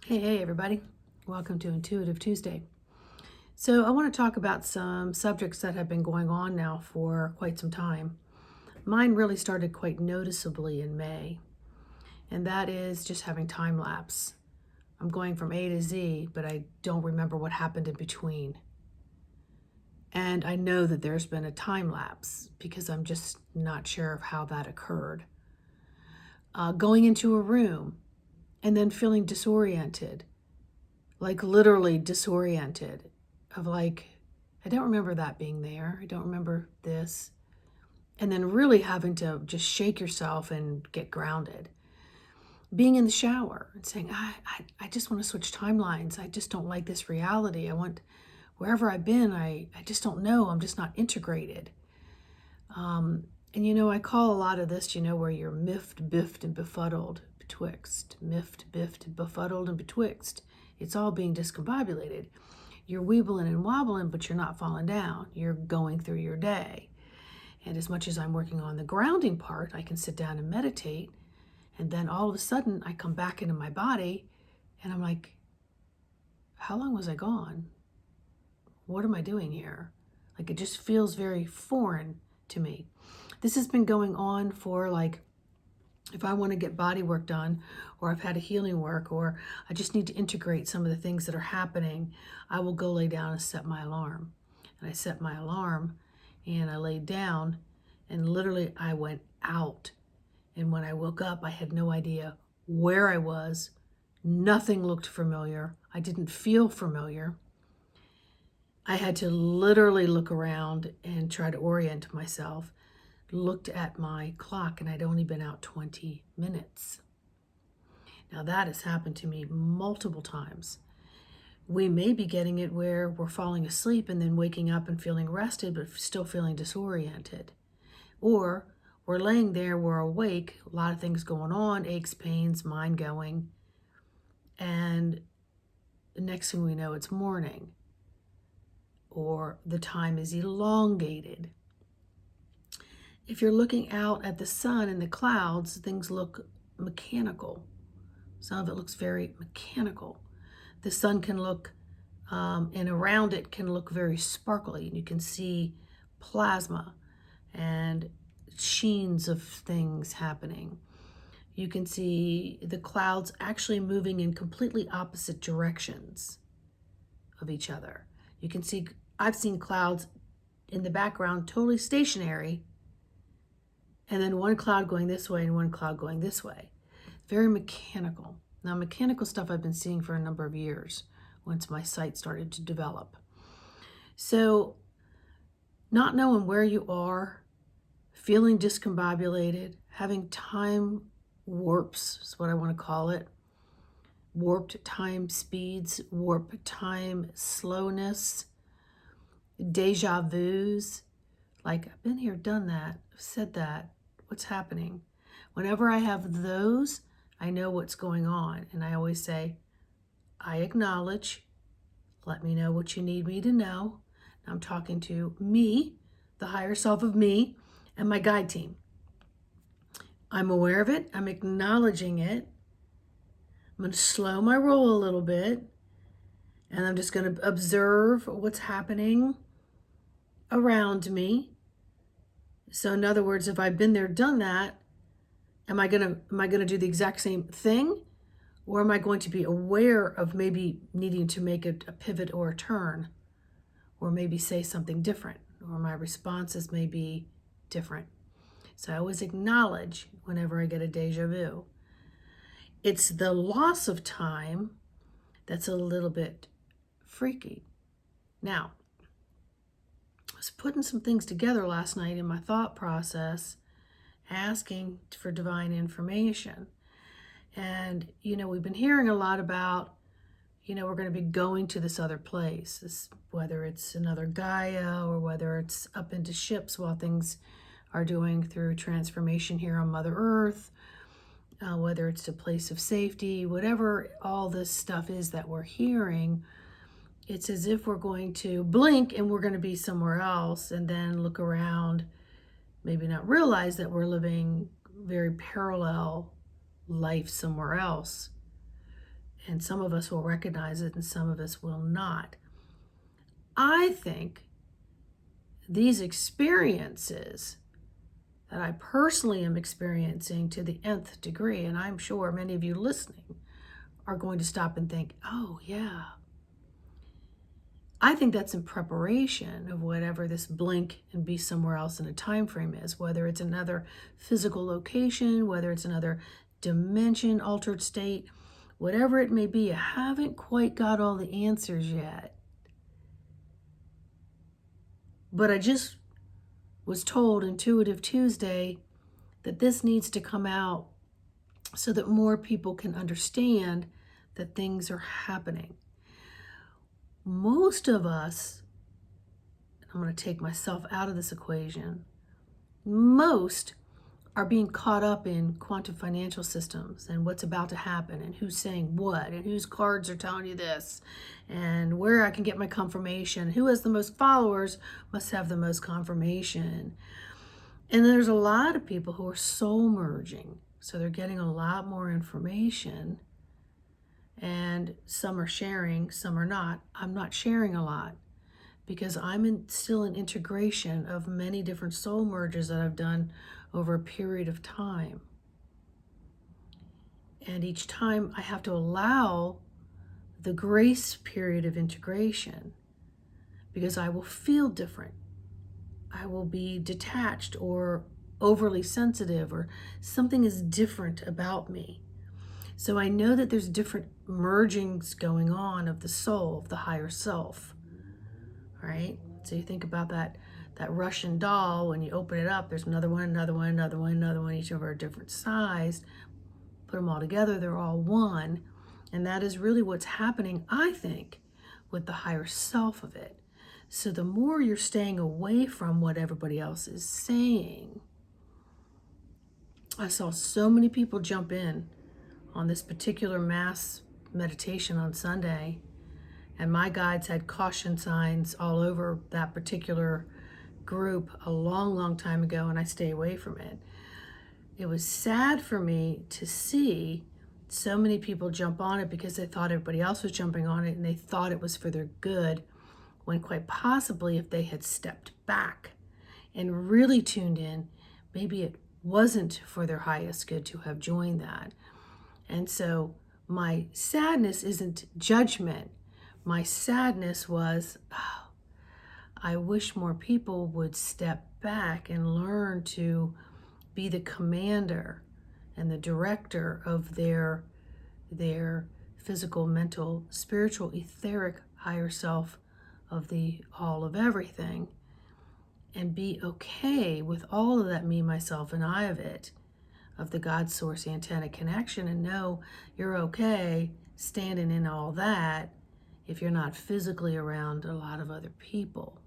Hey, everybody. Welcome to Intuitive Tuesday. So, I want to talk about some subjects that have been going on now for quite some time. Mine really started quite noticeably in May, and that is just having time lapse. I'm going from A to Z, but I don't remember what happened in between. And I know that there's been a time lapse because I'm just not sure of how that occurred. Going into a room and then feeling disoriented, like literally disoriented, of like, I don't remember that being there. I don't remember this. And then really having to just shake yourself and get grounded. Being in the shower and saying, I just want to switch timelines. I just don't like this reality. I want, wherever I've been, I just don't know. I'm just not integrated. And I call a lot of this, where you're miffed, biffed, and befuddled, betwixt. Miffed, biffed, befuddled, and betwixt. It's all being discombobulated. You're weebling and wobbling, but you're not falling down. You're going through your day. And as much as I'm working on the grounding part, I can sit down and meditate. And then all of a sudden, I come back into my body and I'm like, how long was I gone? What am I doing here? Like, it just feels very foreign to me. This has been going on for, like, if I want to get body work done, or I've had a healing work, or I just need to integrate some of the things that are happening, I will go lay down and set my alarm. And I set my alarm and I laid down and literally I went out. And when I woke up, I had no idea where I was. Nothing looked familiar. I didn't feel familiar. I had to literally look around and try to orient myself. Looked at my clock and I'd only been out 20 minutes. Now that has happened to me multiple times. We may be getting it where we're falling asleep and then waking up and feeling rested, but still feeling disoriented. Or we're laying there, we're awake, a lot of things going on, aches, pains, mind going. And the next thing we know, it's morning. Or the time is elongated. If you're looking out at the sun and the clouds, things look mechanical. Some of it looks very mechanical. The sun can look, and around it can look very sparkly. And you can see plasma and sheens of things happening. You can see the clouds actually moving in completely opposite directions of each other. You can see, I've seen clouds in the background totally stationary, and then one cloud going this way and one cloud going this way. Very mechanical. Now, mechanical stuff I've been seeing for a number of years once my sight started to develop. So, not knowing where you are, feeling discombobulated, having time warps is what I want to call it. Warped time speeds, warped time slowness, deja vus. Like, I've been here, done that, said that. What's happening? Whenever I have those, I know what's going on. And I always say, I acknowledge, let me know what you need me to know. I'm talking to me, the higher self of me, and my guide team. I'm aware of it. I'm acknowledging it. I'm going to slow my roll a little bit. And I'm just going to observe what's happening around me. So in other words, if I've been there, done that, am I gonna do the exact same thing? Or am I going to be aware of maybe needing to make a pivot or a turn? Or maybe say something different? Or my responses may be different. So I always acknowledge whenever I get a deja vu. It's the loss of time that's a little bit freaky. Now, I was putting some things together last night in my thought process, asking for divine information. And, we've been hearing a lot about, we're going to be going to this other place, whether it's another Gaia or whether it's up into ships while things are doing through transformation here on Mother Earth, whether it's a place of safety, whatever all this stuff is that we're hearing. It's as if we're going to blink and we're going to be somewhere else and then look around, maybe not realize that we're living very parallel life somewhere else. And some of us will recognize it and some of us will not. I think these experiences that I personally am experiencing to the nth degree, and I'm sure many of you listening are going to stop and think, oh yeah. I think that's in preparation of whatever this blink and be somewhere else in a time frame is, whether it's another physical location, whether it's another dimension, altered state, whatever it may be. I haven't quite got all the answers yet. But I just was told Intuitive Tuesday that this needs to come out so that more people can understand that things are happening. Most of us, I'm going to take myself out of this equation, most are being caught up in quantum financial systems and what's about to happen and who's saying what and whose cards are telling you this and where I can get my confirmation. Who has the most followers must have the most confirmation. And there's a lot of people who are soul merging. So they're getting a lot more information, and some are sharing, some are not. I'm not sharing a lot because I'm still in integration of many different soul merges that I've done over a period of time. And each time I have to allow the grace period of integration because I will feel different. I will be detached or overly sensitive, or something is different about me. So I know that there's different mergings going on of the soul, of the higher self, right? So you think about that Russian doll, when you open it up, there's another one, another one, another one, another one, each of are a different size. Put them all together, they're all one. And that is really what's happening, I think, with the higher self of it. So the more you're staying away from what everybody else is saying, I saw so many people jump in on this particular mass meditation on Sunday, and my guides had caution signs all over that particular group a long, long time ago, and I stay away from it. It was sad for me to see so many people jump on it because they thought everybody else was jumping on it and they thought it was for their good, when quite possibly if they had stepped back and really tuned in, maybe it wasn't for their highest good to have joined that. And so my sadness isn't judgment. My sadness was, oh, I wish more people would step back and learn to be the commander and the director of their physical, mental, spiritual, etheric higher self of the all of everything, and be okay with all of that me, myself, and I of it, of the God source antenna connection, and know you're okay standing in all that if you're not physically around a lot of other people.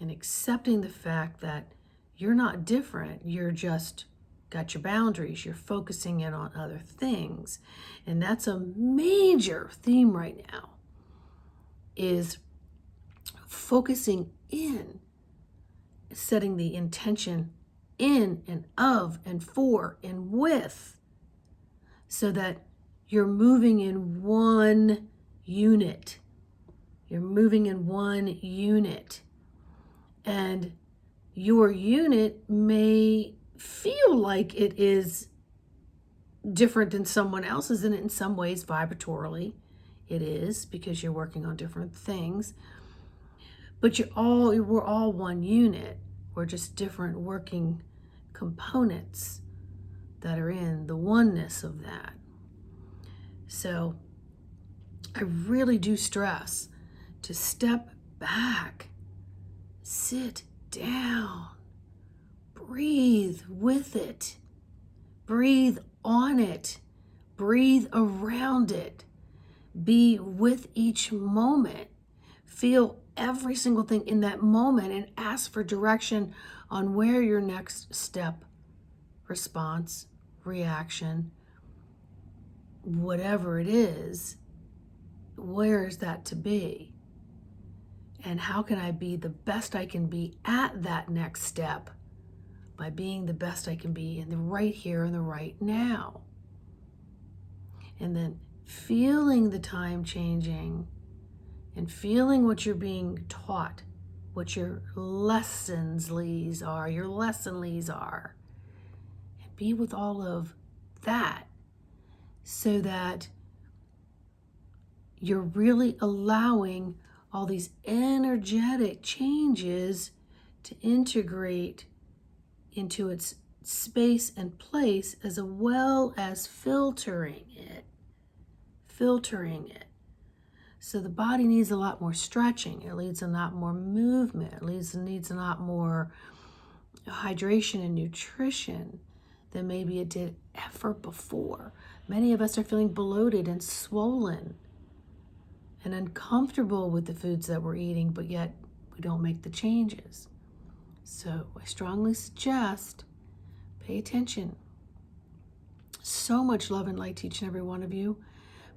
And accepting the fact that you're not different, you're just got your boundaries, you're focusing in on other things. And that's a major theme right now, is focusing in, setting the intention in and of and for and with, so that you're moving in one unit. You're moving in one unit. And your unit may feel like it is different than someone else's, and in some ways vibratorily it is, because you're working on different things. But we're all one unit. We're just different working components that are in the oneness of that. So I really do stress to step back, sit down, breathe with it, breathe on it, breathe around it, be with each moment, feel every single thing in that moment, and ask for direction on where your next step, response, reaction, whatever it is, where is that to be? And how can I be the best I can be at that next step by being the best I can be in the right here and the right now? And then feeling the time changing and feeling what you're being taught, what your lessons are, your lesson are, and be with all of that so that you're really allowing all these energetic changes to integrate into its space and place, as well as filtering it. So the body needs a lot more stretching. It needs a lot more movement. It needs a lot more hydration and nutrition than maybe it did ever before. Many of us are feeling bloated and swollen and uncomfortable with the foods that we're eating, but yet we don't make the changes. So I strongly suggest pay attention. So much love and light to each and every one of you.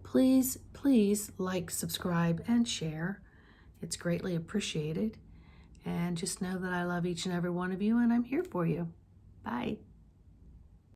Please, please like, subscribe, and share. It's greatly appreciated. And just know that I love each and every one of you, and I'm here for you. Bye.